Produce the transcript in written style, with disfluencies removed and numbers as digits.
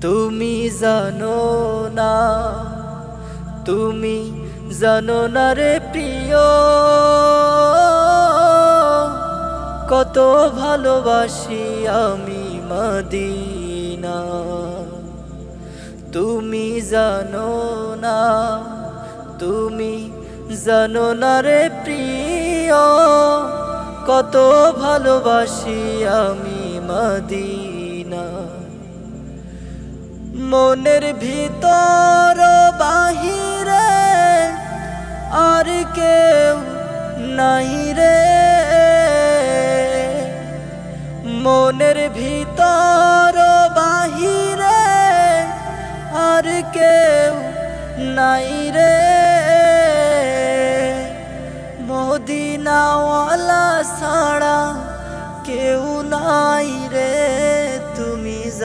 তুমি জানো না, তুমি জানো না রে প্রিয়, কত ভালোবাসি আমি মদিনা। তুমি জানো না, তুমি জানো না রে প্রিয়, কত ভালোবাসি আমি মদিনা। মনের ভিতর বাহিরে আর কেউ নাই রে, মনের ভিতর